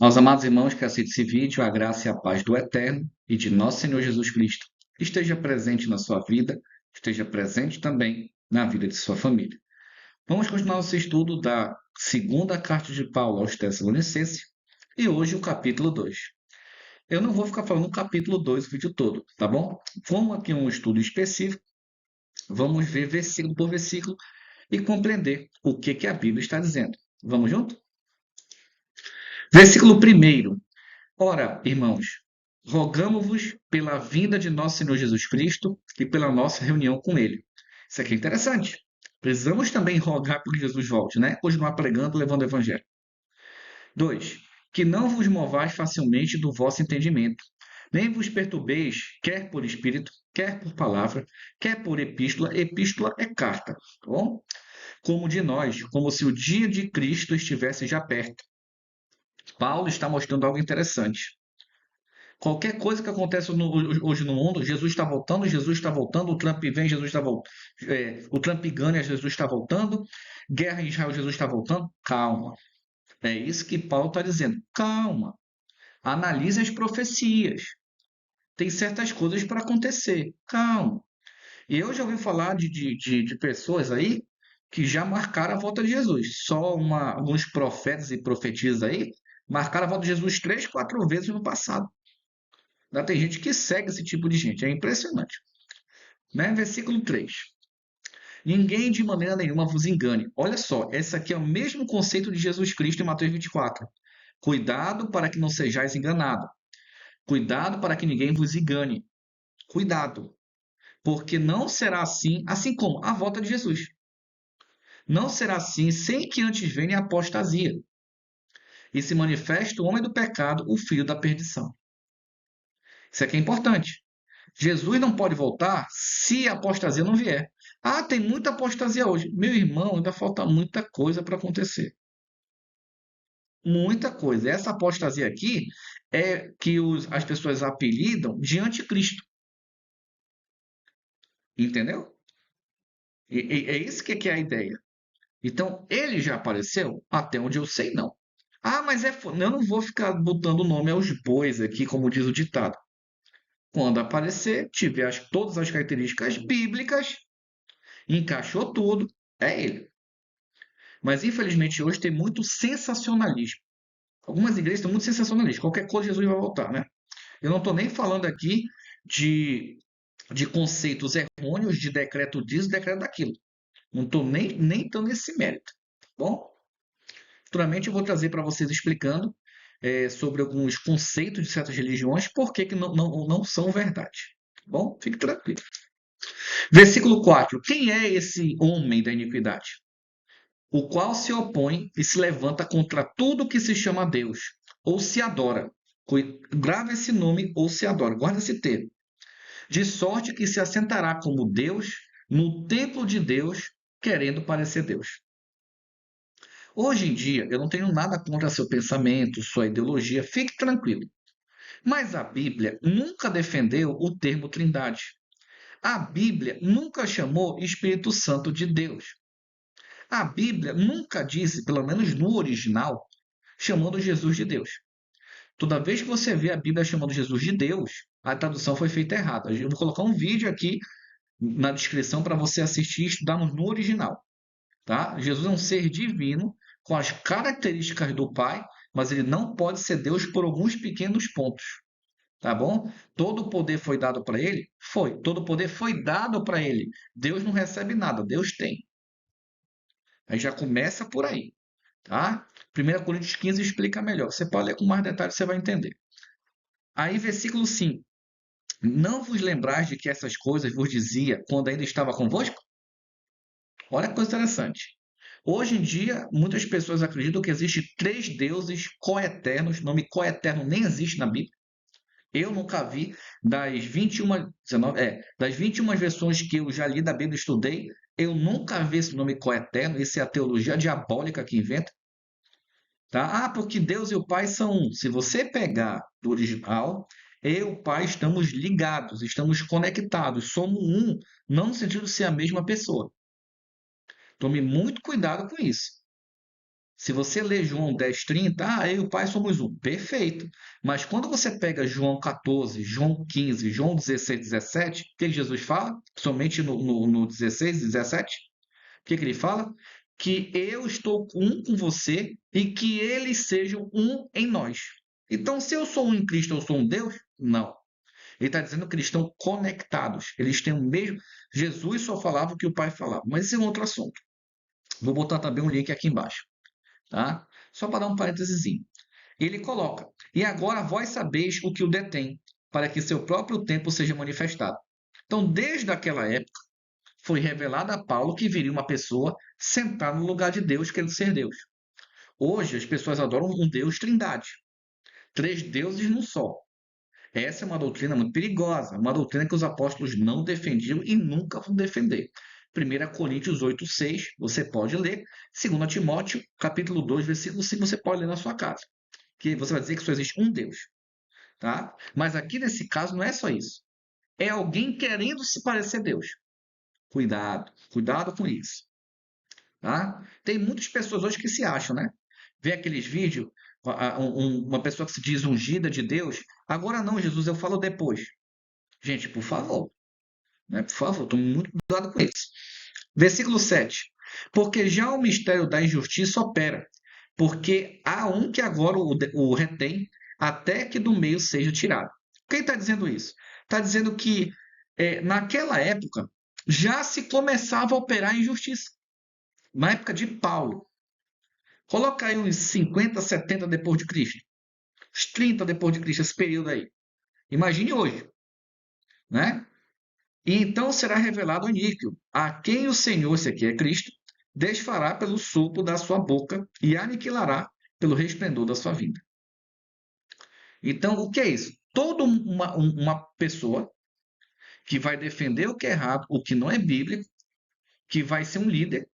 Aos amados irmãos que assistem esse vídeo, a graça e a paz do Eterno e de nosso Senhor Jesus Cristo esteja presente na sua vida, esteja presente também na vida de sua família. Vamos continuar nosso estudo da segunda carta de Paulo aos Tessalonicenses e hoje o capítulo 2. Eu não vou ficar falando o capítulo 2 o vídeo todo, tá bom? Vamos aqui um estudo específico, vamos ver versículo por versículo e compreender o que a Bíblia está dizendo. Vamos junto? Versículo 1. Ora, irmãos, rogamo-vos pela vinda de nosso Senhor Jesus Cristo e pela nossa reunião com Ele. Isso aqui é interessante. Precisamos também rogar por que Jesus volte, né? Continuar pregando, levando o Evangelho. 2. Que não vos movais facilmente do vosso entendimento, nem vos perturbeis, quer por espírito, quer por palavra, quer por epístola. Epístola é carta, tá bom? Como de nós, como se o dia de Cristo estivesse já perto. Paulo está mostrando algo interessante. Qualquer coisa que acontece hoje no mundo, Jesus está voltando, o Trump vem, Jesus está voltando, o Trump ganha, Jesus está voltando, guerra em Israel, Jesus está voltando. Calma. É isso que Paulo está dizendo. Calma. Analise as profecias. Tem certas coisas para acontecer. Calma. E eu já ouvi falar de pessoas aí que já marcaram a volta de Jesus. Alguns profetas e profetisas aí marcaram a volta de Jesus 3, 4 vezes no passado. Ainda tem gente que segue esse tipo de gente, é impressionante. Né? Versículo 3. Ninguém de maneira nenhuma vos engane. Olha só, esse aqui é o mesmo conceito de Jesus Cristo em Mateus 24. Cuidado para que não sejais enganado. Cuidado para que ninguém vos engane. Cuidado, porque não será assim como a volta de Jesus. Não será assim sem que antes venha a apostasia e se manifeste o homem do pecado, o filho da perdição. Isso aqui é importante. Jesus não pode voltar se a apostasia não vier. Ah, tem muita apostasia hoje. Meu irmão, ainda falta muita coisa para acontecer. Muita coisa. Essa apostasia aqui é que as pessoas apelidam de anticristo. Entendeu? É isso que é a ideia. Então, ele já apareceu? Até onde eu sei, não. Ah, mas eu não vou ficar botando o nome aos bois aqui, como diz o ditado. Quando aparecer, tiver todas as características bíblicas, encaixou tudo, é ele. Mas infelizmente hoje tem muito sensacionalismo. Algumas igrejas estão muito sensacionalistas. Qualquer coisa Jesus vai voltar, né? Eu não estou nem falando aqui de, de conceitos errôneos de decreto disso, decreto daquilo. Não estou nem dando esse mérito. Tá bom? Futuramente eu vou trazer para vocês explicando sobre alguns conceitos de certas religiões, por que não são verdade. Tá bom? Fique tranquilo. Versículo 4. Quem é esse homem da iniquidade? O qual se opõe e se levanta contra tudo que se chama Deus, ou se adora. Grava esse nome, ou se adora, guarda esse termo. De sorte que se assentará como Deus no templo de Deus, querendo parecer Deus. Hoje em dia, eu não tenho nada contra seu pensamento, sua ideologia, fique tranquilo. Mas a Bíblia nunca defendeu o termo Trindade. A Bíblia nunca chamou Espírito Santo de Deus. A Bíblia nunca disse, pelo menos no original, chamando Jesus de Deus. Toda vez que você vê a Bíblia chamando Jesus de Deus, a tradução foi feita errada. Eu vou colocar um vídeo aqui na descrição para você assistir e estudar no original. Tá? Jesus é um ser divino com as características do Pai, mas ele não pode ser Deus por alguns pequenos pontos. Tá bom? Todo o poder foi dado para ele? Foi. Todo o poder foi dado para ele. Deus não recebe nada, Deus tem. Aí já começa por aí. Tá? 1 Coríntios 15 explica melhor. Você pode ler com mais detalhes, você vai entender. Aí, versículo 5. Não vos lembrais de que essas coisas vos dizia quando ainda estava convosco? Olha que coisa interessante. Hoje em dia, muitas pessoas acreditam que existem três deuses coeternos. O nome coeterno nem existe na Bíblia. Eu nunca vi das 21 versões que eu já li da Bíblia e estudei, eu nunca vi esse nome coeterno. Isso é a teologia diabólica que inventa. Tá? Ah, porque Deus e o Pai são um. Se você pegar do original, eu e o Pai estamos ligados, estamos conectados, somos um, não no sentido de ser a mesma pessoa. Tome muito cuidado com isso. Se você lê João 10:30, eu e o Pai somos um. Perfeito. Mas quando você pega João 14, João 15, João 16, 17, o que Jesus fala? Somente no 16, 17? O que ele fala? Que eu estou um com você e que eles sejam um em nós. Então, se eu sou um em Cristo, eu sou um Deus? Não. Ele está dizendo que eles estão conectados. Eles têm o mesmo. Jesus só falava o que o Pai falava. Mas esse é um outro assunto. Vou botar também um link aqui embaixo. Tá? Só para dar um parênteses. Ele coloca: E agora vós sabeis o que o detém, para que seu próprio tempo seja manifestado. Então, desde aquela época, foi revelado a Paulo que viria uma pessoa sentar no lugar de Deus, querendo ser Deus. Hoje, as pessoas adoram um Deus trindade. Três deuses num só. Essa é uma doutrina muito perigosa, uma doutrina que os apóstolos não defendiam e nunca vão defender. 1 Coríntios 8:6, você pode ler. 2 Timóteo, capítulo 2, versículo 5, você pode ler na sua casa. Que você vai dizer que só existe um Deus. Tá? Mas aqui nesse caso não é só isso. É alguém querendo se parecer a Deus. Cuidado, cuidado com isso. Tá? Tem muitas pessoas hoje que se acham, né? Vê aqueles vídeos, uma pessoa que se diz ungida de Deus. Agora não, Jesus, eu falo depois. Gente, por favor, né? Por favor, tome muito cuidado com isso. Versículo 7. Porque já o mistério da injustiça opera, porque há um que agora o retém, até que do meio seja tirado. Quem está dizendo isso? Está dizendo que naquela época já se começava a operar a injustiça. Na época de Paulo. Coloca aí uns 50, 70 depois de Cristo. Uns 30 depois de Cristo, esse período aí. Imagine hoje, né? E então será revelado o iníquo, a quem o Senhor, se aqui é Cristo, desfará pelo sopro da sua boca e aniquilará pelo resplendor da sua vinda. Então, o que é isso? Toda uma pessoa que vai defender o que é errado, o que não é bíblico, que vai ser um líder,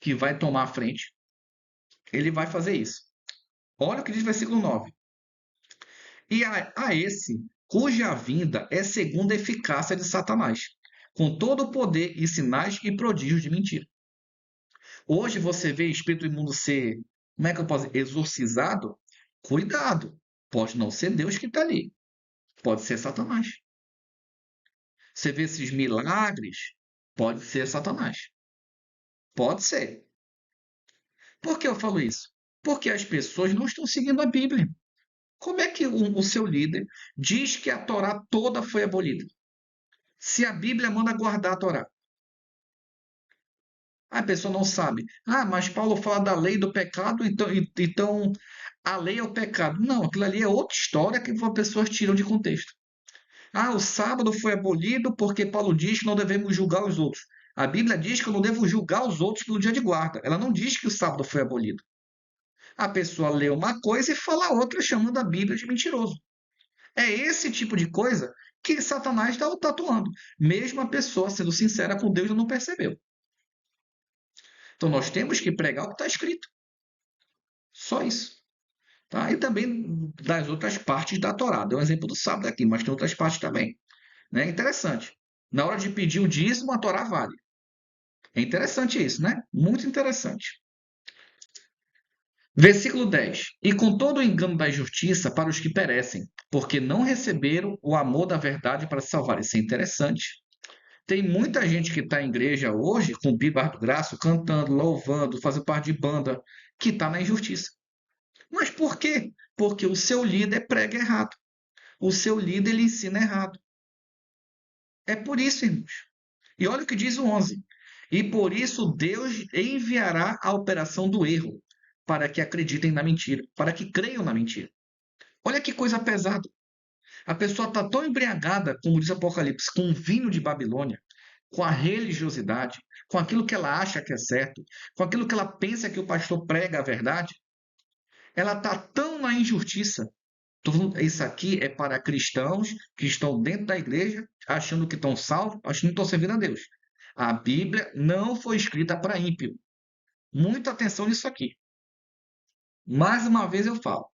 que vai tomar a frente, ele vai fazer isso. Olha o que diz o versículo 9. E a esse, cuja vinda é segundo a eficácia de Satanás, com todo o poder e sinais e prodígios de mentira. Hoje você vê espírito imundo ser, como é que eu posso dizer, exorcizado? Cuidado, pode não ser Deus que está ali, pode ser Satanás. Você vê esses milagres, pode ser Satanás. Pode ser. Por que eu falo isso? Porque as pessoas não estão seguindo a Bíblia. Como é que o seu líder diz que a Torá toda foi abolida? Se a Bíblia manda guardar a Torá. A pessoa não sabe. Mas Paulo fala da lei do pecado, então a lei é o pecado. Não, aquilo ali é outra história que as pessoas tiram de contexto. O sábado foi abolido porque Paulo diz que não devemos julgar os outros. A Bíblia diz que eu não devo julgar os outros pelo dia de guarda. Ela não diz que o sábado foi abolido. A pessoa lê uma coisa e fala outra, chamando a Bíblia de mentiroso. É esse tipo de coisa que Satanás está atuando. Mesmo a pessoa sendo sincera com Deus, não percebeu. Então nós temos que pregar o que está escrito. Só isso. Tá? E também das outras partes da Torá. Deu um exemplo do sábado aqui, mas tem outras partes também. Né? Interessante. Na hora de pedir o dízimo, a Torá vale. É interessante isso, né? Muito interessante. Versículo 10. E com todo o engano da injustiça para os que perecem, porque não receberam o amor da verdade para se salvar. Isso é interessante. Tem muita gente que está em igreja hoje, com o Bíblia do Graça, cantando, louvando, fazendo parte de banda, que está na injustiça. Mas por quê? Porque o seu líder prega errado. O seu líder ele ensina errado. É por isso, irmãos. E olha o que diz o 11. E por isso Deus enviará a operação do erro, para que acreditem na mentira, para que creiam na mentira. Olha que coisa pesada. A pessoa está tão embriagada, como diz Apocalipse, com o vinho de Babilônia, com a religiosidade, com aquilo que ela acha que é certo, com aquilo que ela pensa que o pastor prega a verdade, ela está tão na injustiça. Isso aqui é para cristãos que estão dentro da igreja, achando que estão salvos, achando que estão servindo a Deus. A Bíblia não foi escrita para ímpio. Muita atenção nisso aqui. Mais uma vez eu falo.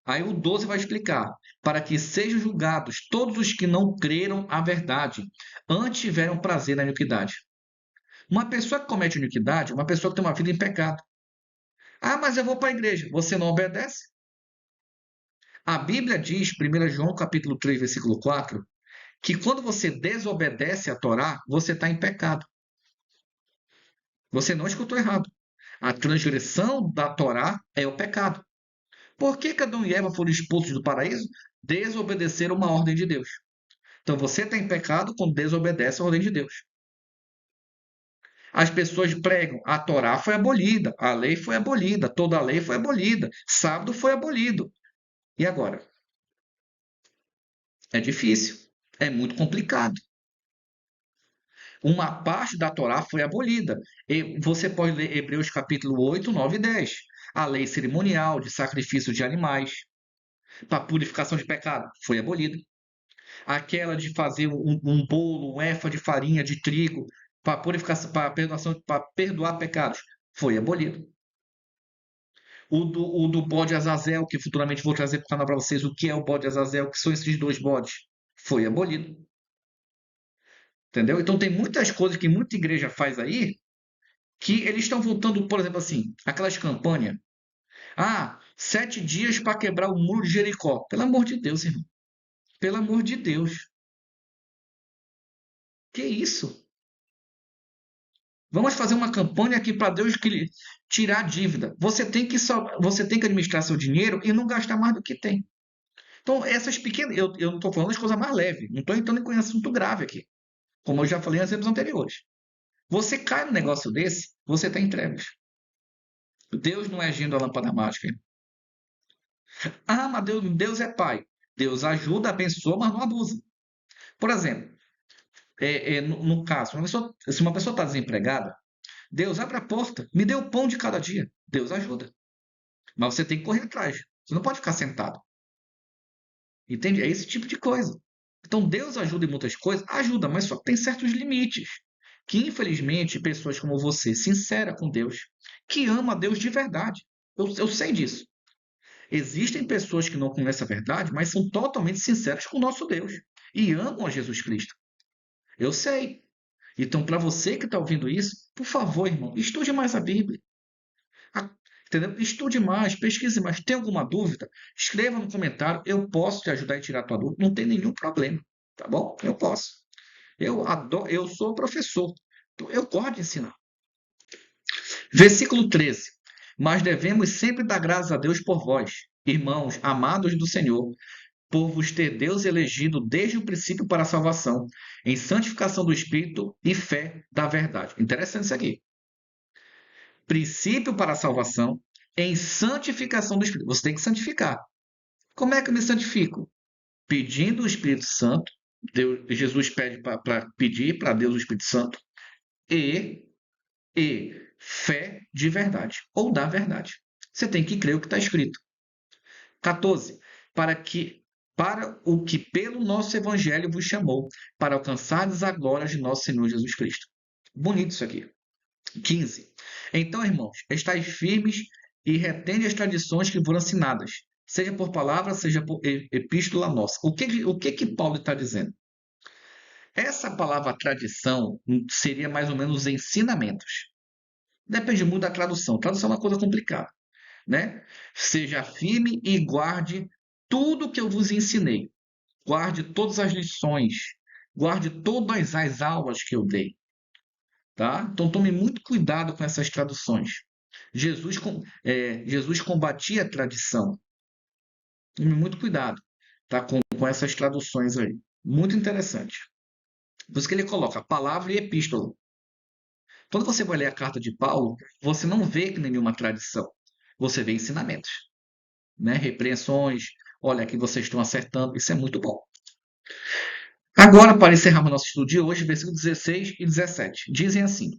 Aí o 12 vai explicar. Para que sejam julgados todos os que não creram a verdade, antes tiveram prazer na iniquidade. Uma pessoa que comete iniquidade é uma pessoa que tem uma vida em pecado. Ah, mas eu vou para a igreja. Você não obedece? A Bíblia diz, 1 João capítulo 3, versículo 4, que quando você desobedece a Torá, você está em pecado. Você não escutou errado. A transgressão da Torá é o pecado. Por que Adão e Eva foram expulsos do paraíso? Desobedeceram uma ordem de Deus. Então você está em pecado quando desobedece a ordem de Deus. As pessoas pregam, a Torá foi abolida, a lei foi abolida, toda a lei foi abolida, sábado foi abolido. E agora? É difícil, é muito complicado. Uma parte da Torá foi abolida. E você pode ler Hebreus capítulo 8, 9 e 10. A lei cerimonial de sacrifício de animais para purificação de pecado foi abolida. Aquela de fazer um bolo, um efa de farinha de trigo para purificação, para perdoar pecados, foi abolido. O do bode Azazel, que futuramente vou trazer para o canal para vocês o que é o bode Azazel, que são esses dois bodes, foi abolido. Entendeu? Então tem muitas coisas que muita igreja faz aí que eles estão voltando, por exemplo, assim, aquelas campanhas. Ah, 7 dias para quebrar o muro de Jericó. Pelo amor de Deus, irmão. Pelo amor de Deus. Que isso? Vamos fazer uma campanha aqui para Deus tirar a dívida. Você tem que administrar seu dinheiro e não gastar mais do que tem. Então, essas pequenas. Eu não estou falando das coisas mais leves. Não estou entrando em assunto grave aqui. Como eu já falei nas exemplos anteriores. Você cai num negócio desse, você está em trevas. Deus não é agindo a lâmpada mágica. Ah, mas Deus é pai. Deus ajuda, abençoa, mas não abusa. Por exemplo, no caso, se uma pessoa está desempregada, Deus abre a porta, me dê o pão de cada dia. Deus ajuda. Mas você tem que correr atrás. Você não pode ficar sentado. Entende? É esse tipo de coisa. Então, Deus ajuda em muitas coisas, ajuda, mas só que tem certos limites. Que, infelizmente, pessoas como você, sincera com Deus, que ama a Deus de verdade, eu sei disso. Existem pessoas que não conhecem a verdade, mas são totalmente sinceras com o nosso Deus e amam a Jesus Cristo. Eu sei. Então, para você que está ouvindo isso, por favor, irmão, estude mais a Bíblia. A- Entendeu? Estude mais, pesquise mais. Tem alguma dúvida? Escreva no comentário. Eu posso te ajudar a tirar a tua dúvida. Não tem nenhum problema. Tá bom? Eu posso. Eu sou professor. Então, eu gosto de ensinar. Versículo 13. Mas devemos sempre dar graças a Deus por vós, irmãos amados do Senhor, por vos ter Deus elegido desde o princípio para a salvação, em santificação do Espírito e fé da verdade. Interessante isso aqui. Princípio para a salvação, em santificação do Espírito. Você tem que santificar. Como é que eu me santifico? Pedindo o Espírito Santo. Jesus pede para pedir para Deus o Espírito Santo. E fé de verdade, ou da verdade. Você tem que crer o que está escrito. 14. Para o que pelo nosso evangelho vos chamou, para alcançardes a glória de nosso Senhor Jesus Cristo. Bonito isso aqui. 15. Então, irmãos, estáis firmes e retende as tradições que foram ensinadas, seja por palavra, seja por epístola nossa. O que Paulo está dizendo? Essa palavra tradição seria mais ou menos os ensinamentos. Depende muito da tradução. Tradução é uma coisa complicada, né? Seja firme e guarde tudo que eu vos ensinei. Guarde todas as lições. Guarde todas as aulas que eu dei. Tá? Então tome muito cuidado com essas traduções. Jesus combatia a tradição. Tome muito cuidado, tá? Com essas traduções aí. Muito interessante. Por isso que ele coloca palavra e epístola. Quando você vai ler a carta de Paulo, você não vê nenhuma tradição. Você vê ensinamentos, né? Repreensões. Olha, aqui vocês estão acertando. Isso é muito bom. Agora, para encerrarmos nosso estudo de hoje, versículos 16 e 17, dizem assim: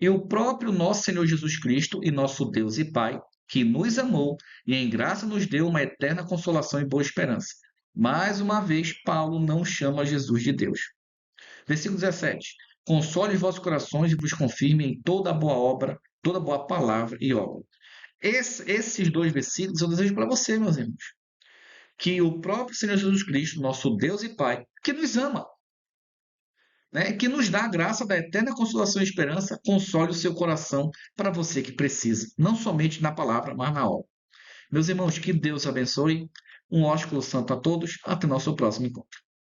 E o próprio nosso Senhor Jesus Cristo e nosso Deus e Pai, que nos amou e em graça nos deu uma eterna consolação e boa esperança. Mais uma vez, Paulo não chama Jesus de Deus. Versículo 17: Console os vossos corações e vos confirme em toda boa obra, toda boa palavra e obra. Esses dois versículos eu desejo para você, meus irmãos. Que o próprio Senhor Jesus Cristo, nosso Deus e Pai, que nos ama, né, que nos dá a graça da eterna consolação e esperança, console o seu coração para você que precisa, não somente na palavra, mas na obra. Meus irmãos, que Deus abençoe. Um ósculo santo a todos. Até nosso próximo encontro.